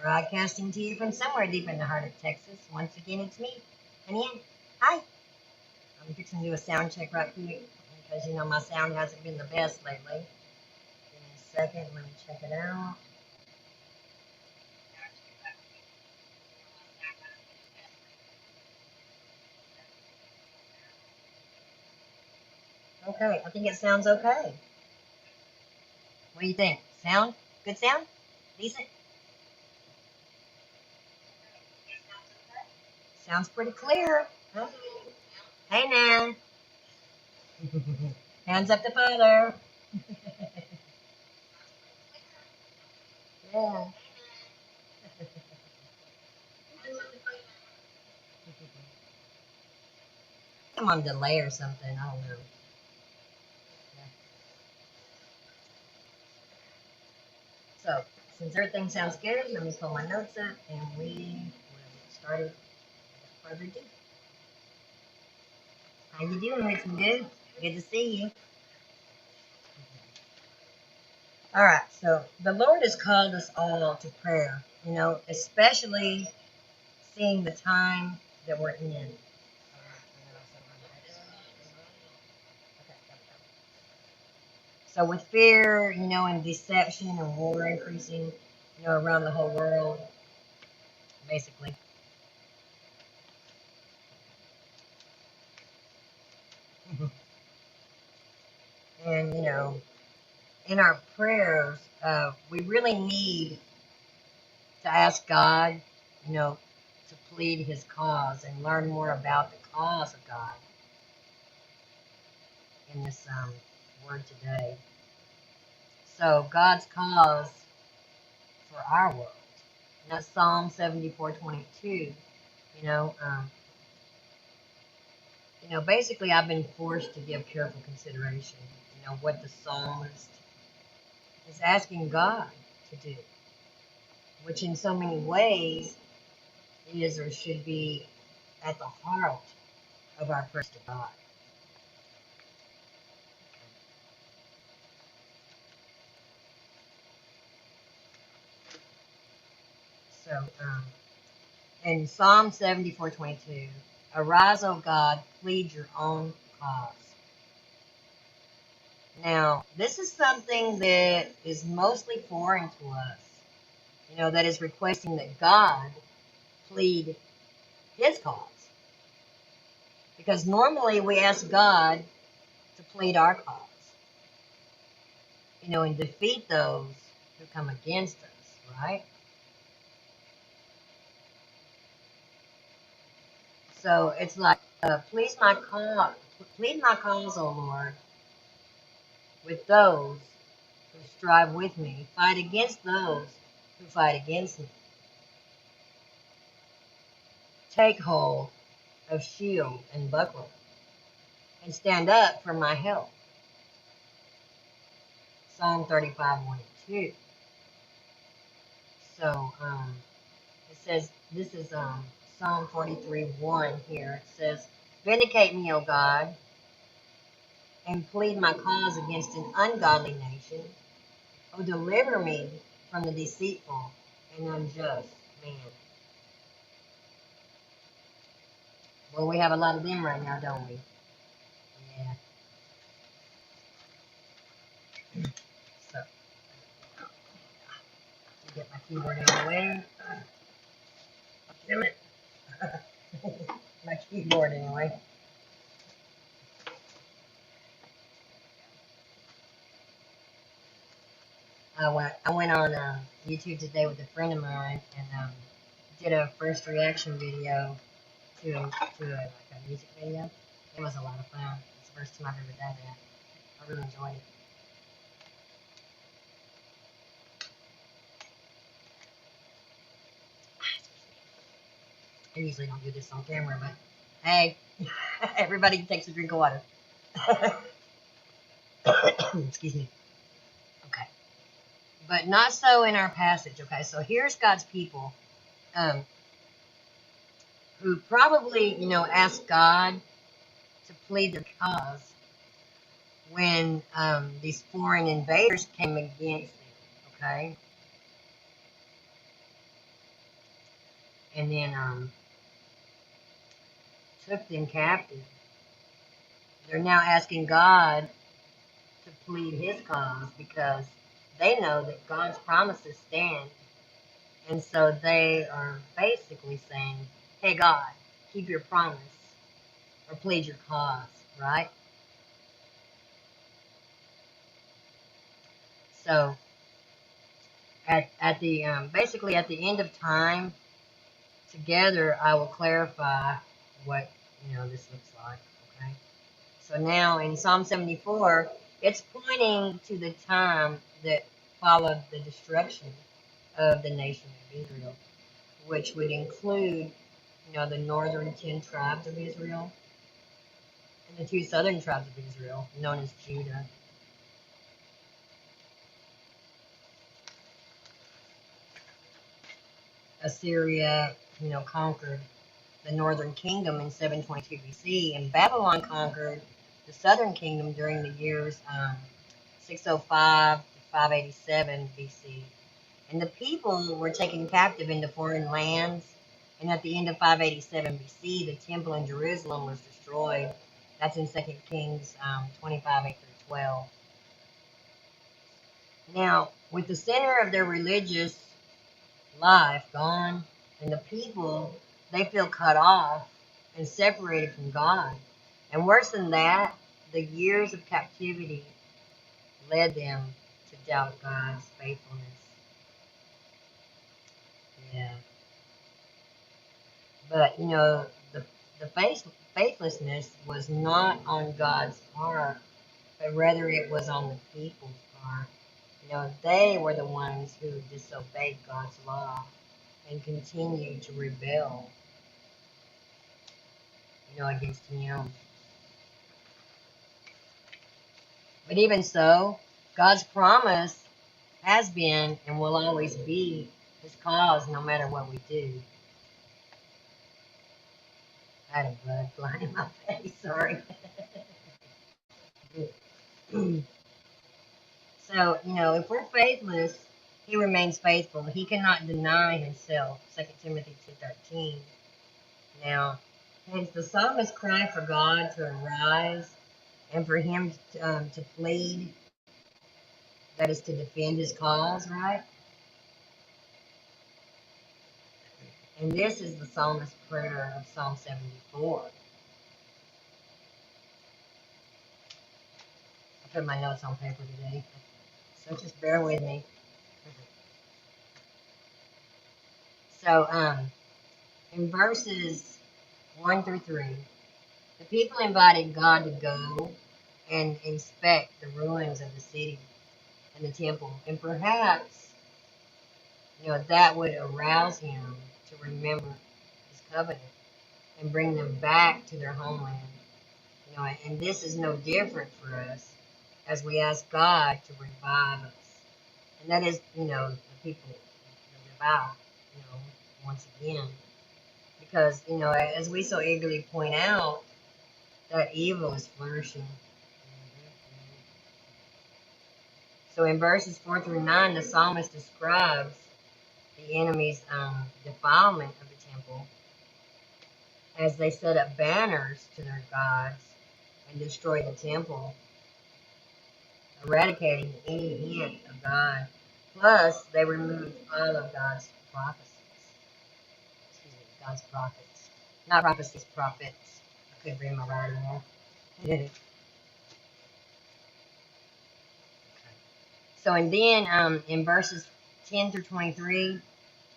Broadcasting to you from somewhere deep in the heart of Texas. Once again, it's me, Annie. Hi. I'm fixing to do a sound check right quick because, my sound hasn't been the best lately. Give me a second. Let me check it out. Okay, I think it sounds okay. What do you think? Sound? Good sound? Decent? Sounds pretty clear. Huh? Hey now. Hands up to Father. Yeah. I'm on delay or something. I don't know. So, since everything sounds good, let me pull my notes up and we will get started without further ado. How you doing, Richard? Good? Good to see you. All right, so the Lord has called us all to prayer, especially seeing the time that we're in. So with fear, and deception and war increasing, around the whole world, basically. And, in our prayers, we really need to ask God, to plead his cause and learn more about the cause of God in this word today. So God's cause for our world. And that's Psalm 74:22. You know, um, basically I've been forced to give careful consideration, what the psalmist is asking God to do, which in so many ways is or should be at the heart of our prayer to God. So, in Psalm 74:22, arise, O God, plead your own cause. Now, this is something that is mostly foreign to us, that is requesting that God plead his cause. Because normally we ask God to plead our cause, and defeat those who come against us, right? So it's like, plead my cause, O Lord, with those who strive with me. Fight against those who fight against me. Take hold of shield and buckler, and stand up for my help. Psalm 35:1 and 2. So it says, this is Psalm 43:1 here. It says, vindicate me, O God, and plead my cause against an ungodly nation. O deliver me from the deceitful and unjust man. Well, we have a lot of them right now, don't we? Yeah. So, get my keyboard in the way. Damn it. My keyboard anyway. I went on YouTube today with a friend of mine and did a first reaction video to a music video. It was a lot of fun. It's the first time I've ever done that. I really enjoyed it. I usually don't do this on camera, but hey, everybody takes a drink of water. Excuse me. Okay. But not so in our passage, okay? So here's God's people um, who probably, asked God to plead their cause when these foreign invaders came against them, okay? and then took them captive. They're now asking God to plead his cause because they know that God's promises stand. And so they are basically saying, hey, God, keep your promise or plead your cause, right? So at the basically at the end of time, together I will clarify what this looks like. Okay. So now in Psalm 74, it's pointing to the time that followed the destruction of the nation of Israel, which would include, the northern 10 tribes of Israel and the two southern tribes of Israel, known as Judah. Assyria, conquered the northern kingdom in 722 BC, and Babylon conquered the southern kingdom during the years 605 to 587 BC. And the people were taken captive into foreign lands. And at the end of 587 BC, the temple in Jerusalem was destroyed. That's in 2 Kings 25, 8 through 12. Now, with the center of their religious life gone, and the people, they feel cut off and separated from God. And worse than that, the years of captivity led them to doubt God's faithfulness. Yeah. But, the faithlessness was not on God's part, but rather it was on the people's part. They were the ones who disobeyed God's law and continued to rebel, against Him. But even so, God's promise has been and will always be His cause no matter what we do. I had a bug flying in my face, sorry. So, if we're faithless, He remains faithful. He cannot deny Himself. 2 Timothy 2:13. Now, hence the psalmist cried for God to arise and for Him to plead, that is to defend His cause, right? And this is the psalmist's prayer of Psalm 74. I put my notes on paper today, so just bear with me. So, in verses 1 through 3, the people invited God to go and inspect the ruins of the city and the temple, and perhaps, that would arouse Him to remember His covenant and bring them back to their homeland. And this is no different for us as we ask God to revive us. And that is, the people, revive, once again. Because, as we so eagerly point out, that evil is flourishing. So in verses 4 through 9, the psalmist describes the enemy's defilement of the temple as they set up banners to their gods and destroyed the temple, eradicating any hint of God. Plus, they removed all of God's prophecies. Excuse me, God's prophets. Not prophecies, prophets. I couldn't read my writing there. So, and then in verses 10 through 23,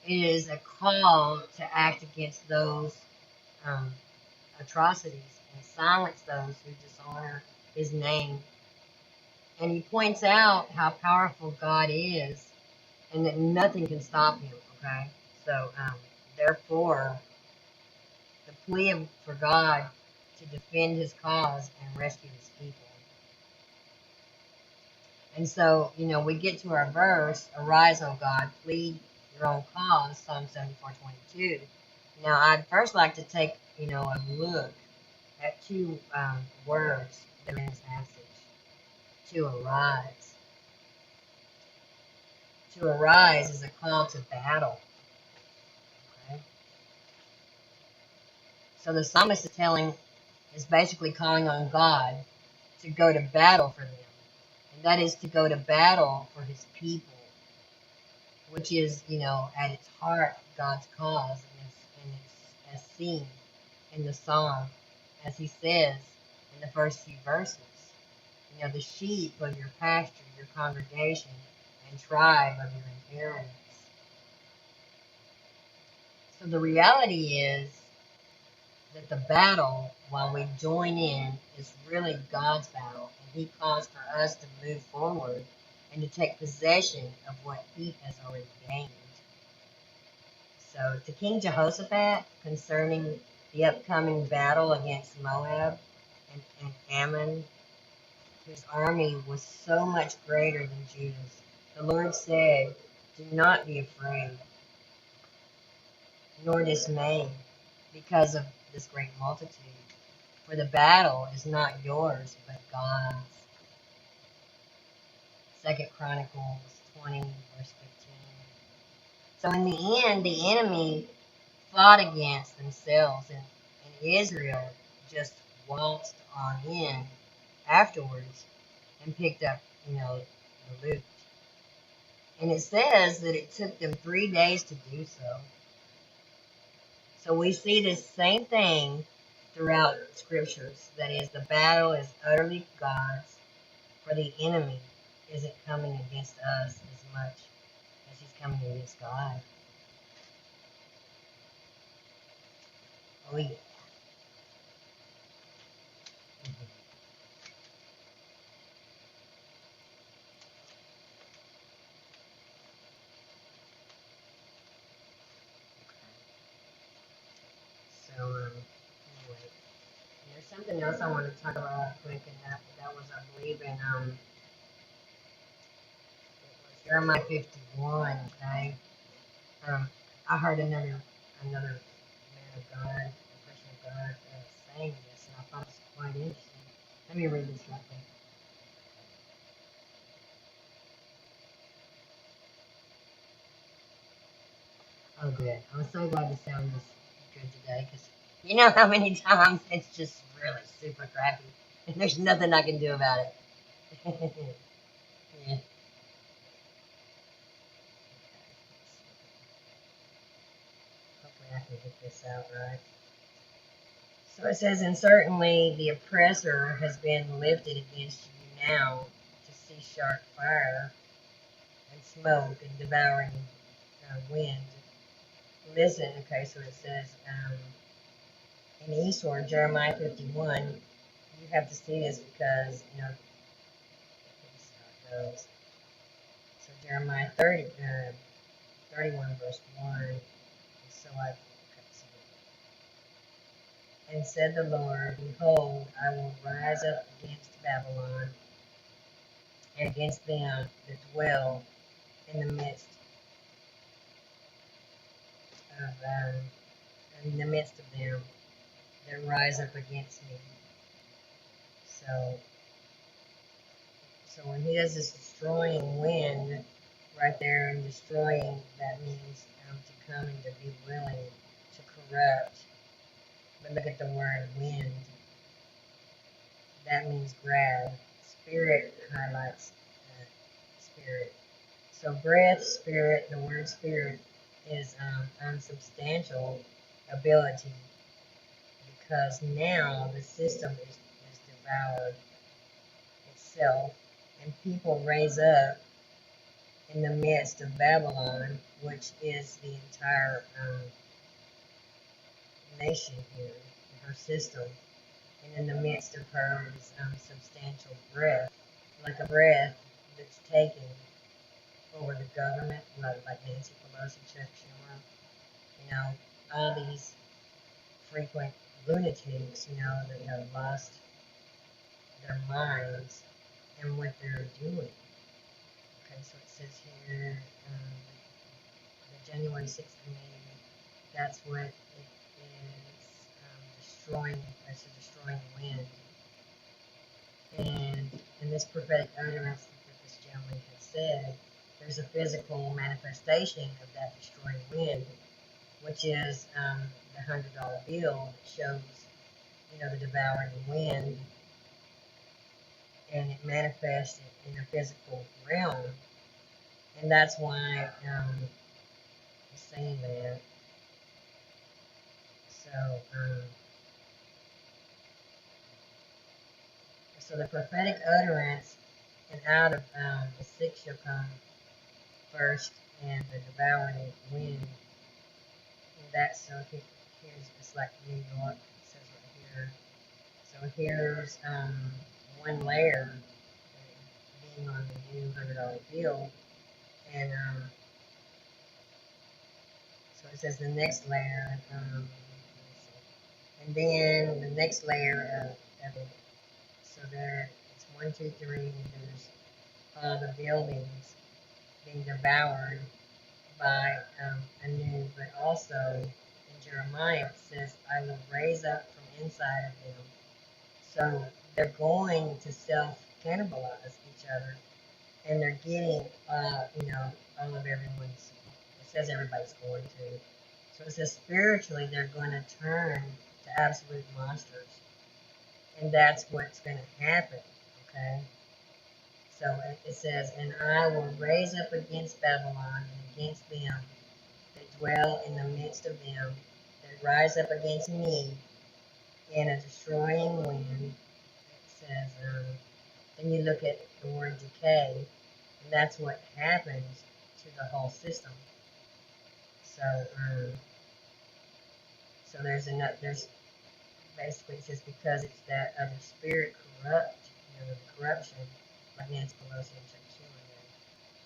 it is a call to act against those atrocities and silence those who dishonor His name. And he points out how powerful God is and that nothing can stop Him, okay? So, therefore, the plea for God to defend His cause and rescue His people. And so, we get to our verse, arise, O God, plead your own cause, Psalm 74:22. Now, I'd first like to take, a look at two words that are in this passage. To arise. To arise is a call to battle. Okay? So the psalmist is basically calling on God to go to battle for them. And that is to go to battle for his people, which is, at its heart, God's cause. And it's as seen in the psalm, as he says in the first few verses. The sheep of your pasture, your congregation, and tribe of your inheritance. So the reality is that the battle, while we join in, is really God's battle. And he calls for us to move forward and to take possession of what he has already gained. So to King Jehoshaphat, concerning the upcoming battle against Moab and Ammon, whose army was so much greater than Judah's, the Lord said, "Do not be afraid, nor dismayed, because of this great multitude. For the battle is not yours, but God's." 2 Chronicles 20, verse 15. So in the end, the enemy fought against themselves, and Israel just waltzed on in afterwards and picked up, the loot. And it says that it took them 3 days to do so. So we see this same thing throughout scriptures. That is, the battle is utterly God's, for the enemy isn't coming against us as much as he's coming against God. Oh, yeah. So, anyway, there's something else I want to talk about quick, and that was, I believe, in Jeremiah 51. Okay, I heard another man of God, a person of God, saying this, and I thought it was quite interesting. Let me read this real quick. Oh, good. I'm so glad the sound is good today, because you know how many times it's just really super crappy, and there's nothing I can do about it. Yeah. Hopefully I can get this out right. So it says, "And certainly the oppressor has been lifted against you now to see sharp fire and smoke and devouring wind." Listen, okay, so it says in Esor, Jeremiah 51, you have to see this because, let me see how it goes. So Jeremiah 31, verse 1, so I, okay, so "And said the Lord, Behold, I will rise up against Babylon and against them that dwell in the midst of them that rise up against me." So, when he does this destroying wind right there, and destroying, that means to come and to be willing to corrupt. But look at the word wind. That means grab. Spirit highlights spirit. So breath, spirit, the word spirit is unsubstantial ability, because now the system is devoured itself, and people raise up in the midst of Babylon, which is the entire nation here, her system. And in the midst of her is substantial breath, like a breath that's taken over the government, like Nancy Pelosi, Chuck Schumer, all these frequent lunatics, that have lost their minds and what they're doing. Okay, so it says here, the January 6th committee, that's what it is, destroying, that's a destroying wind. And in this prophetic utterance that this gentleman had said, there's a physical manifestation of that destroying wind. which is the $100 bill that shows, the devouring wind, and it manifests in a physical realm, and that's why I'm saying that. So, so the prophetic utterance, and out of the sick shall come first, and the devouring wind. And that's so here's it's like New York. It says right here. So here's one layer being on the new $100 bill, and so it says the next layer, and then the next layer of it. So there, it's one, two, three, and there's all the buildings being devoured by anew, but also in Jeremiah it says, I will raise up from inside of them. So they're going to self cannibalize each other, and they're getting, all of everyone's, it says everybody's going to. So it says spiritually they're going to turn to absolute monsters, and that's what's going to happen, okay? So it says, and I will raise up against Babylon and against them that dwell in the midst of them, that rise up against me in a destroying wind. It says, then you look at the word decay, and that's what happens to the whole system. So, so there's basically it says because it's that other spirit corrupt, the corruption, like Nancy Pelosi and Chuck Schumer.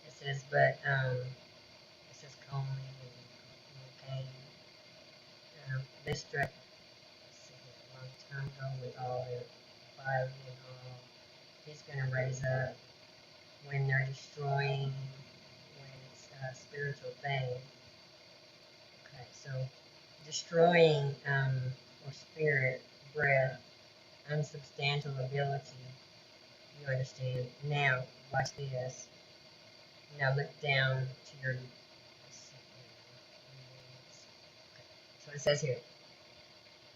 It says, but it says Coleman and Kane. They struck a long time ago with all their fire and all. He's going to raise up when they're destroying, when it's a spiritual thing. Okay, so destroying or spirit, breath, unsubstantial ability. You understand? Now, watch this. Now look down to your. So it says here,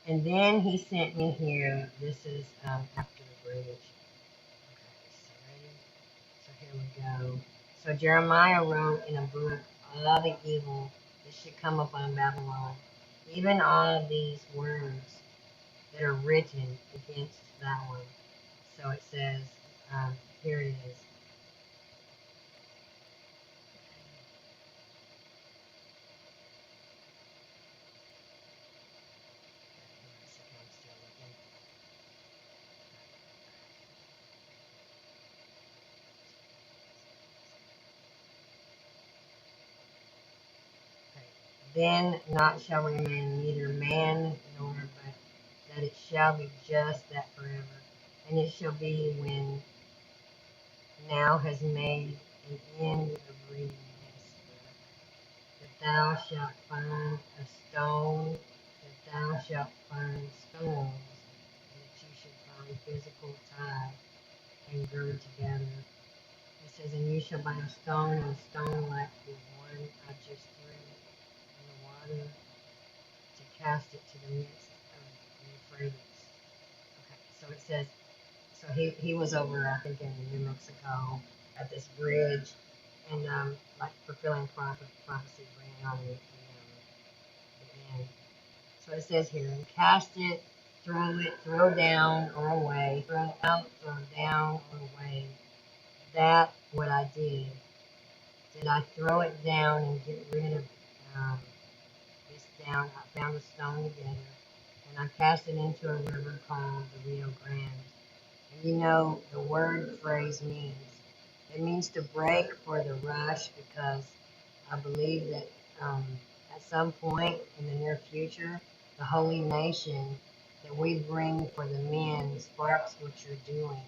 and then he sent me here. This is after the bridge. Okay, so here we go. So Jeremiah wrote in a book all the evil that should come upon Babylon, even all these words that are written against that one. So it says, here it is. Then not shall remain neither man nor but that it shall be just that forever. And it shall be when now has made an end of reading this, that thou shalt find a stone, that thou shalt find stones, and that you should find physical tie and gird together. It says, and you shall find a stone like the one I just threw in the water, to cast it to the midst of the Euphrates. Okay, so it says, so he was over, I think, in New Mexico at this bridge, and like fulfilling prophecy, bringing on the end. So it says here, cast it, throw down or away, throw out, throw down or away. That what I did. Did I throw it down and get rid of um, this down? I found a stone together, and I cast it into a river called the Rio Grande. And the word phrase means, it means to break for the rush, because I believe that at some point in the near future, the holy nation that we bring for the men sparks what you're doing,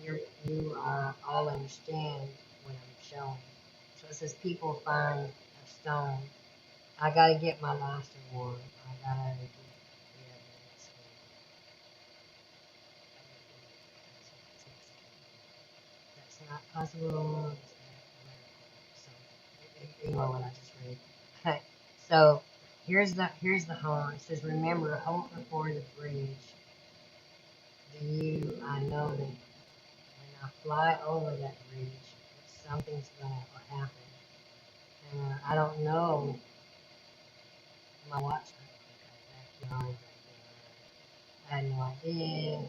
and you all understand what I'm showing. So it says people find a stone. I gotta get my last reward. I gotta get the evidence. That's not possible. So ignore what I just read. Okay. So here's the horn. It says, "Remember, hope before the bridge. Do you? I know that when I fly over that bridge, something's gonna happen. And I don't know my watch. Okay, backyard right there. I had no idea.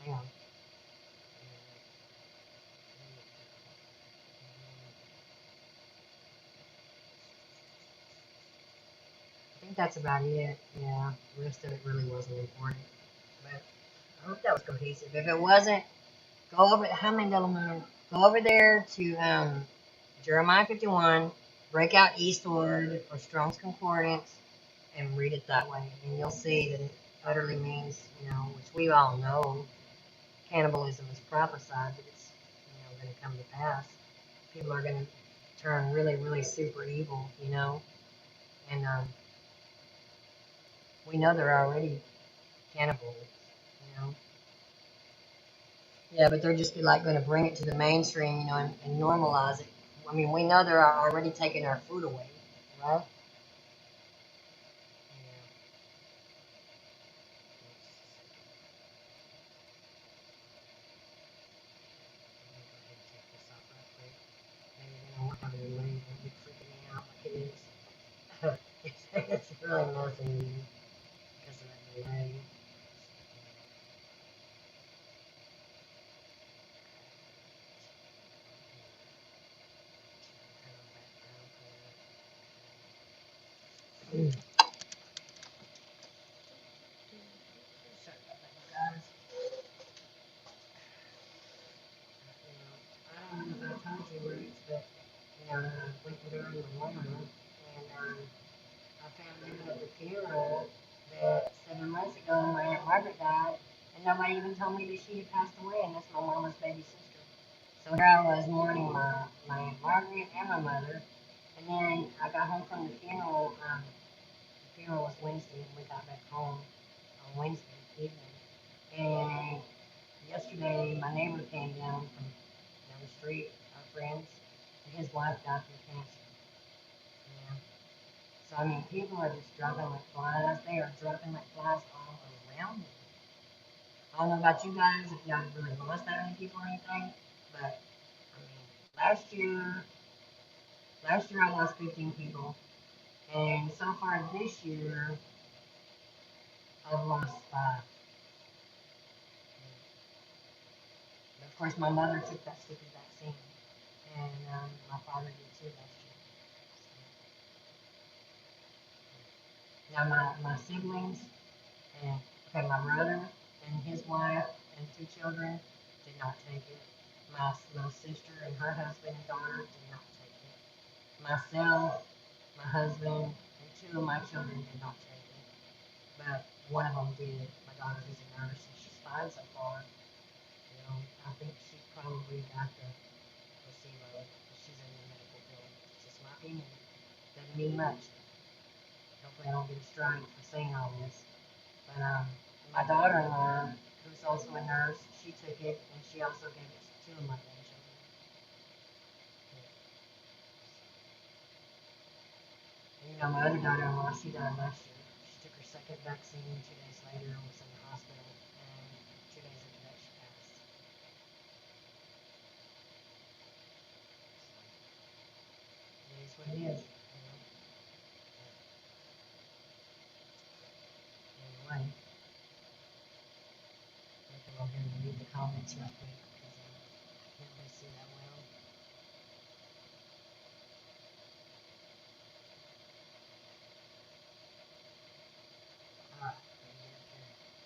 Hang on. I think that's about it. Yeah, the rest of it really wasn't important. But I hope that was cohesive. If it wasn't, go over. How many Delaware? Go over there to Jeremiah 51. Break out Eastward or Strong's Concordance and read it that way, and you'll see that it utterly means, which we all know, cannibalism is prophesied that it's, going to come to pass. People are going to turn really, really super evil, and we know they're already cannibals, you know. Yeah, but they're just like going to bring it to the mainstream, and normalize it. I mean, we know they're already taking our food away, right? It's really messing me because of that delay. Sorry about that, guys. I don't know if I told you, Roots, but I went to bury my mama, and I found out at the funeral that 7 months ago my Aunt Margaret died, and nobody even told me that she had passed away, and that's my mama's baby sister. So here I was mourning my Aunt Margaret and my mother, and then I got home from the funeral. The funeral was Wednesday, and we got back home on Wednesday evening. And yesterday, my neighbor came down the street, our friends, and his wife died from cancer. Yeah. So I mean, people are just dropping like flies. They are dropping like flies all around me. I don't know about you guys if y'all really lost that many people or anything, but I mean, last year I lost 15 people, and so far this year I've lost five. But of course, my mother took that stupid vaccine, and my father did too last year. Now my siblings and okay, my brother and his wife and two children did not take it. My sister and her husband and daughter did not take it. Myself, my husband, and two of my children did not take it. But one of them did. My daughter who's a nurse and she's fine so far. I think she probably got the placebo. She's in the medical field. It's just my opinion. Doesn't mean much. Hopefully I don't get a strike for saying all this. But my daughter-in-law, who's also a nurse, she took it and she also gave it to two of my grandchildren. And my other daughter-in-law, she died last year. She took her second vaccine 2 days later and was in the hospital. And 2 days after that, she passed. So, it is what it is. Anyway, I can go ahead and read the comments real quick because I can't really see that well. Alright,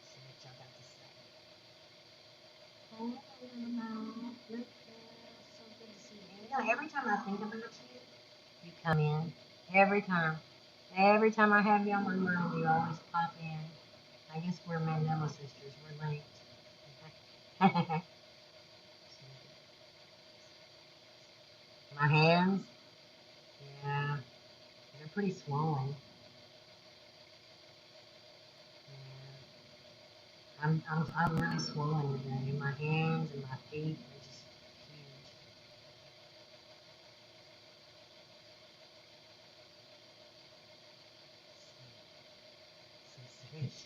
see what y'all got to say. Hello, so good to see you. Every time I think about you, you come in. Every time. Every time I have you on my mind, you always pop in. I guess we're Mandela sisters. We're linked. My hands, yeah, they're pretty swollen. Yeah. I'm really swollen today. My hands and my feet are just huge.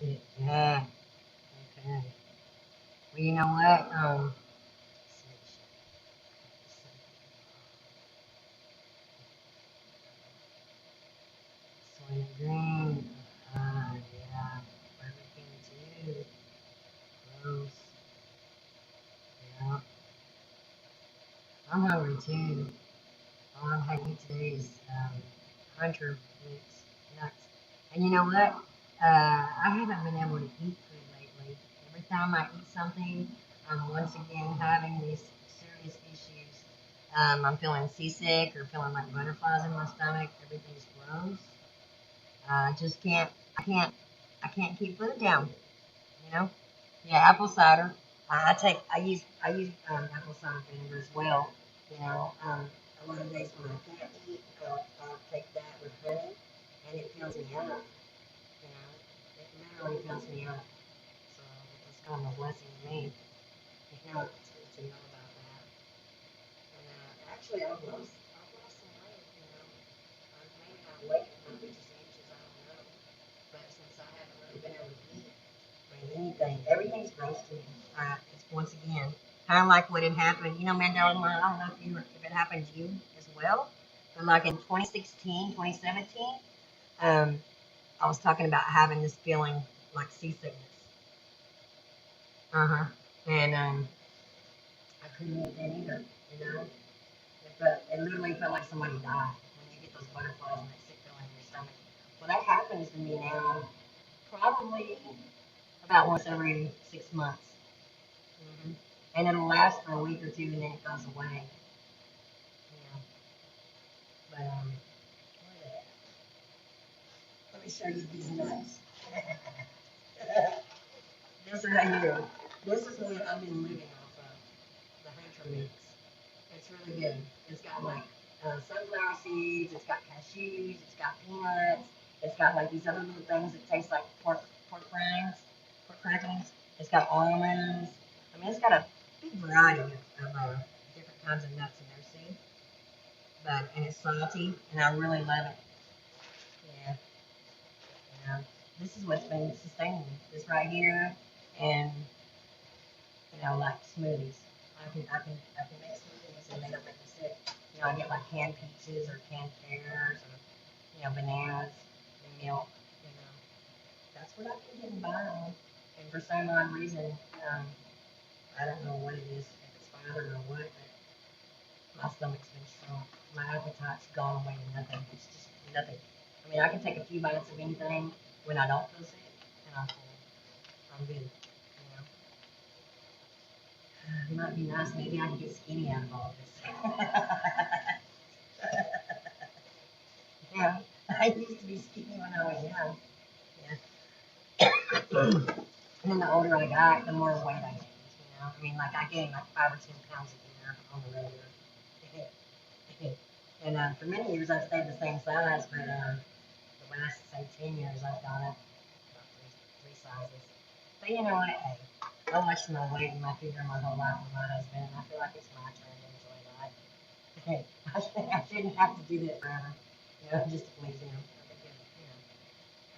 Yeah. Okay. Well, you know what? Soy green. Yeah. Barbecue too. Gross. Yeah. I'm hungry too. All I'm having today is hunter mix nuts. And you know what? I haven't been able to eat food lately. Every time I eat something, I'm once again having these serious issues. I'm feeling seasick or feeling like butterflies in my stomach. Everything's gross. I just can't. I can't. I can't keep food down. You know? Yeah, apple cider. I use apple cider vinegar as well. You know, a lot of days when I can't eat, I'll take that with honey, and it fills me up. You know, it literally fills me up. So it's kind of a blessing to me. You know, to know about that. And actually, I've lost some weight. You know, maybe not weight as much as inches. I don't know. But since I haven't really been able to eat, I mean, anything, everything's gross to me. It's once again kind of like what had happened. You know, Mandela, I don't know if it happened to you as well, but like in 2016, 2017, I was talking about having this feeling like seasickness. Uh huh. And I couldn't eat that either. You know, it literally felt like somebody died when you get those butterflies and that sick feeling in your stomach. Well, that happens to me now, probably about once every 6 months. Hmm. And it'll last for a week or two, and then it goes away. Yeah. But let me show you these nuts. This right here. This is what I've been living off of. The hunter mix. It's really good. It's got like sunflower seeds. It's got cashews. It's got peanuts. It's got like these other little things that taste like pork rinds, pork crackings. It's got almonds. I mean, it's got a big variety of different kinds of nuts in there. See, but and it's salty, and I really love it. Yeah, yeah. This is what's been sustaining me. This right here, and like smoothies. I can make smoothies and they don't make me sick. I get like canned peaches or canned pears or bananas and milk. You know, that's what I've been getting by on. And for some odd reason, um, I don't know what it is, if it's fiber or what, but my stomach's been strong. My appetite's gone away to nothing. It's just nothing. I mean, I can take a few bites of anything when I don't feel sick, and I'm full. I'm good. It might be nice. Maybe I can get skinny out of all this. Yeah, I used to be skinny when I was young. Yeah. And then the older I got, the more weight I gained. I mean, like I gained like 5 or 10 pounds a year on the regular. And for many years I've stayed the same size, but the last say 10 years I've gone up about three sizes. But you know what? Hey, I watched my weight and my figure my whole life with my husband, and I feel like it's my turn to enjoy life. Hey, I shouldn't have to do that forever, just to please him. I think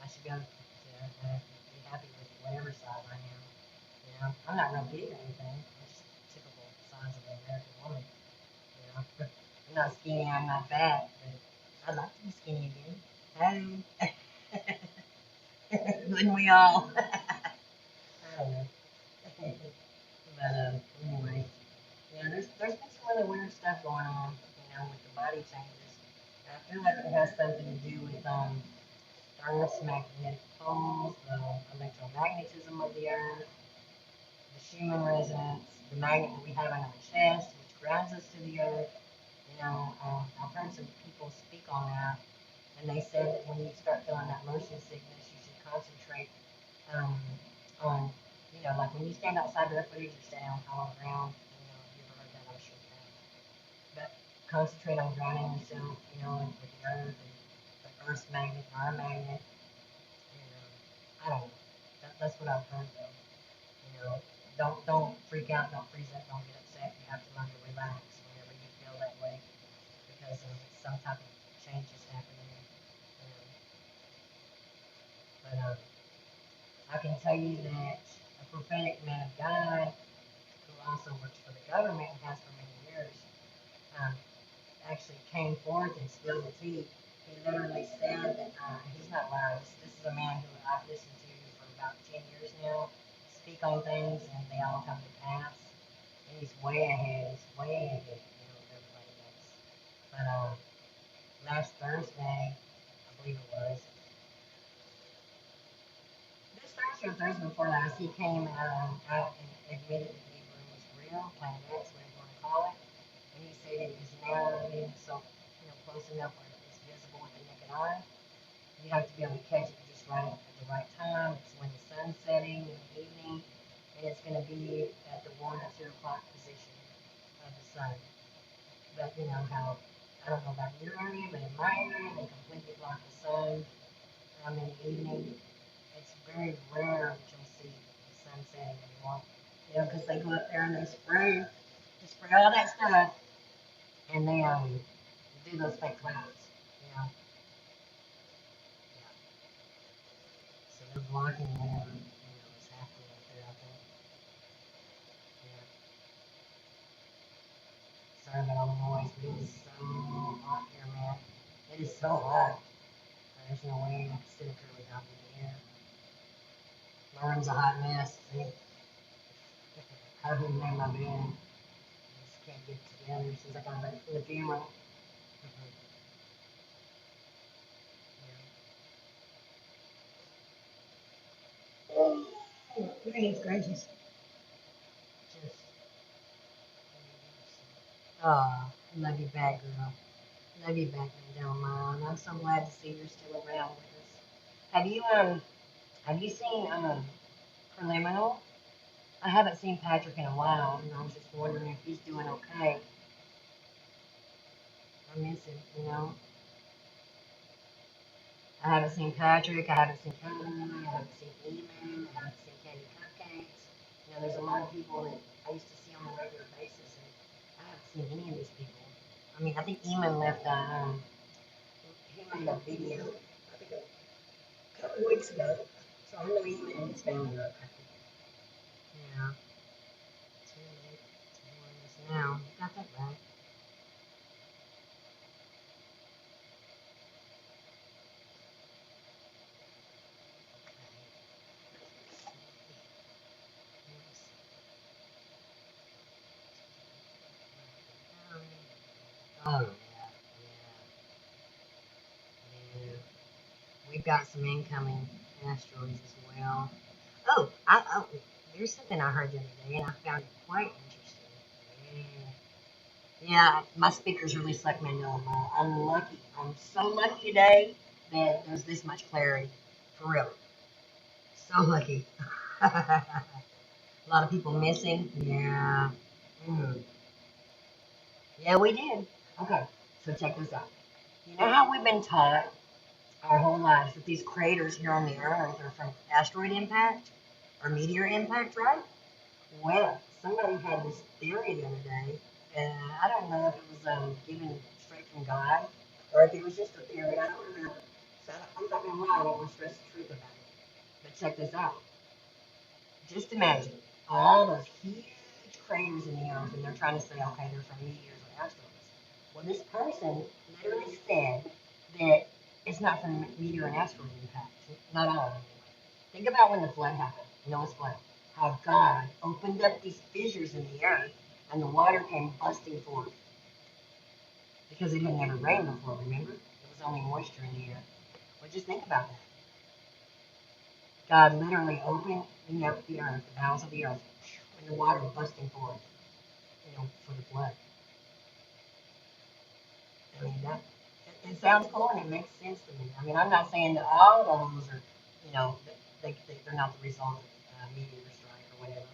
I should go be happy with whatever size I am. I'm not real big or anything. I'm just typical size of an American woman. I'm not skinny. I'm not fat, but I'd like to be skinny again. Hey, wouldn't we all? I don't know. But anyway, yeah, there's been some other weird stuff going on, with the body changes. I feel like it has something to do with Earth's magnetic poles, the electromagnetism of the Earth, the Schumann resonance, the magnet that we have on our chest, which grounds us to the Earth. I've heard some people speak on that, and they said that when you start feeling that motion sickness, you should concentrate um, on, like when you stand outside barefooted, you're standing on hollow ground. You ever heard that? I'm sure you have. But concentrate on grounding yourself, with the earth and the earth's magnet, our magnet. And I don't know. That's what I've heard though. Don't freak out, don't freeze up, don't get upset. You have to learn to relax whenever you feel that way because some type of change is happening. But I can tell you that a prophetic man of God who also works for the government and has for many years, um, actually came forth and spilled the tea. He literally said that he's not lying. This is a man who I've listened to for about 10 years now, speak on things, and they all come to pass. And he's way ahead. He's way ahead, of everybody else. But last Thursday, I believe it was, this Thursday or Thursday before last, he came out and admitted that Hebrew was real, planet X, whatever you want to call it. And he said it is now getting so close enough where it's visible with the naked eye. You have to be able to catch it just right at the right time. It's when the sun's setting in the evening, and it's going to be at the 1 or 2 o'clock position of the sun. But you know how, I don't know about your area, but in my area, they completely block the sun in the evening. It's very rare that you'll see the sun setting anymore. Because they go up there and they spray all that stuff, and they do those fake clouds. You know, yeah. So they're blocking whatever is happening up there. I think. Yeah. Sorry about all the noise, but it is so hot here, man. It is so hot. There's no way I can sit up here without being air. My room's a hot mess. See, I haven't made my bed. I just can't get it together since I got back from the funeral. Oh, goodness gracious. Just, oh, love you back, girl. Love you back, Mandela. I'm so glad to see you're still around with us. Have you seen Preliminal? I haven't seen Patrick in a while, and I was just wondering if he's doing okay. I miss him. I haven't seen Patrick, I haven't seen Kevin, I haven't seen Eamon, I haven't seen Candy Cupcakes. There's a lot of people that I used to see on a regular basis, and I haven't seen any of these people. I mean, I think Eamon left he made a video, I think a couple weeks ago. So I know Eamon and his family are okay. Yeah. Too late to warn us now. You got that right. Oh, yeah. Yeah. We've got some incoming asteroids as well. Oh, there's something I heard the other day, and I found it quite interesting. Yeah, my speakers really suck me into them. I'm lucky. I'm so lucky today that there's this much clarity. For real. So lucky. A lot of people missing. Yeah. Mm. Yeah, we did. Okay, so check this out. You know how we've been taught our whole lives that these craters here on the Earth are from asteroid impact or meteor impact, right? Well, somebody had this theory the other day, and I don't know if it was given straight from God or if it was just a theory. I don't remember. So I'm not going to lie, I don't want to stress the truth about it. But check this out. Just imagine all those huge craters in the earth, and they're trying to say, okay, they're from meteors or asteroids. Well, this person literally said that it's not from meteor and asteroid impact. Not all of them. Think about when the flood happened, Noah's flood. How God opened up these fissures in the earth, and the water came busting forth because it had never rained before. Remember, it was only moisture in the air. Well, just think about that. God literally opened up the earth, the bowels of the earth, and the water busting forth, for the flood. I mean, it sounds cool and it makes sense to me. I mean, I'm not saying that all of those are, they're not the result of meteor strike or whatever.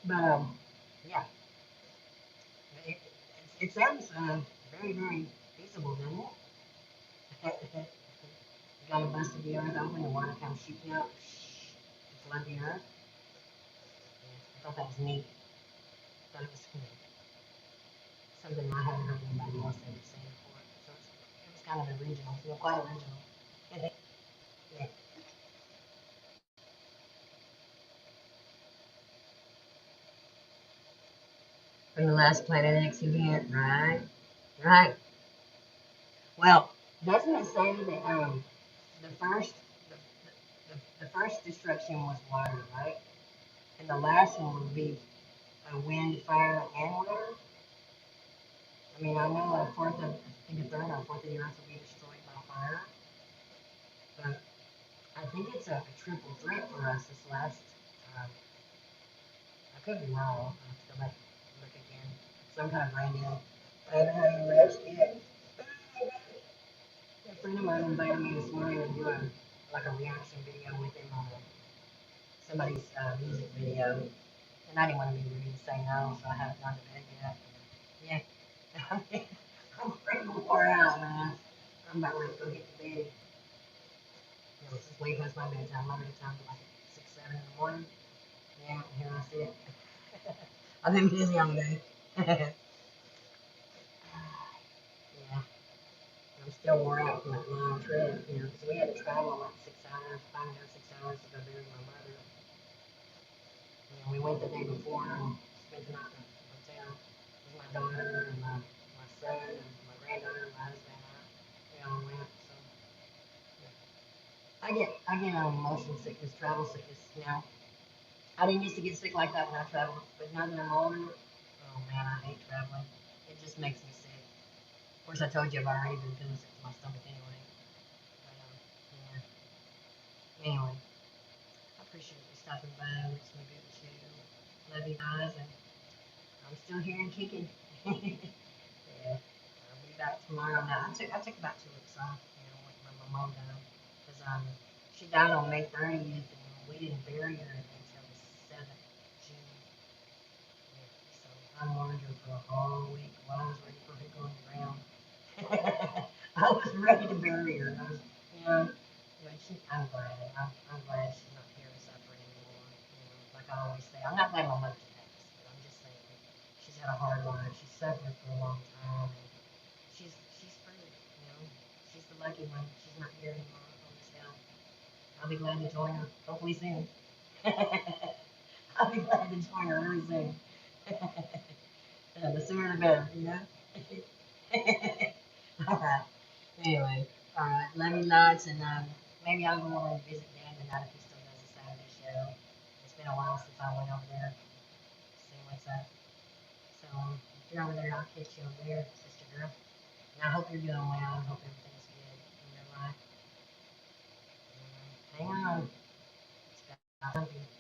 But yeah, it, it sounds very, very feasible, doesn't it? You got to bust the earth open, the water comes shooting out, to flood the earth. Yeah, I thought that was neat. I thought it was something I hadn't heard anybody else ever say before. So it was kind of original, quite original. from the last Planet X event, right? Right. Well, doesn't it say that the first the first destruction was water, right? And the last one would be wind, fire, and water. I mean, I know I think a third or fourth of the earth will be destroyed by fire, but I think it's a triple threat for us this last. Um, I could be wrong. I have to go back and look again. Some kind of brain deal. I haven't had any rest yet. A friend of mine invited me this morning to do a reaction video with him on somebody's music video, and I didn't want to be rude and say no, so I haven't gone to bed yet. Yeah, I'm pretty wore out, man. I'm about ready to go get to bed. This is way past my bedtime. My bedtime's like 6, 7 in the morning. Yeah, here I sit. I've been busy all day. Yeah, I'm still wore out from that long trip, because we had to travel like 6 hours, 5.5, 6 hours to go bury my mother. We went the day before and spent the night in the hotel with my daughter and my son and my granddaughter and my husband and I. We all went. So yeah. I get motion sickness, travel sickness now. I didn't used to get sick like that when I traveled, but now that I'm older, oh man, I hate traveling. It just makes me sick. Of course, I told you I've already been feeling sick to my stomach anyway. But yeah. Anyway, I appreciate you stopping by. It makes me good too. Love you guys, and I'm still here and kicking. Yeah, I'll be back tomorrow. Now I took about 2 weeks off, when my mom died, because she died on May 30th, and we didn't bury her until the 7th of June. Yeah, so I mourned her for a whole week while I was ready for her to go in the ground. I was ready to bury her. But I'm glad. I'm glad she's not here to suffer anymore. Like I always say, I'm not glad my mother's passed, but I'm just saying she's had a hard life. She's suffered for a long time, and she's free. She's the lucky one. She's not here anymore on this hell. I'll be glad to join her. Hopefully soon. I'll be glad to join her really soon. The sooner the better. All right. Anyway, all right. Love you lots, and maybe I'll go over and visit Dan tonight if he still does the Saturday show. It's been a while since I went over there. See what's up. So if you're over there, I'll catch you over there, sister girl. And I hope you're doing well. I hope everything's good in your life. Hang on. It's about something.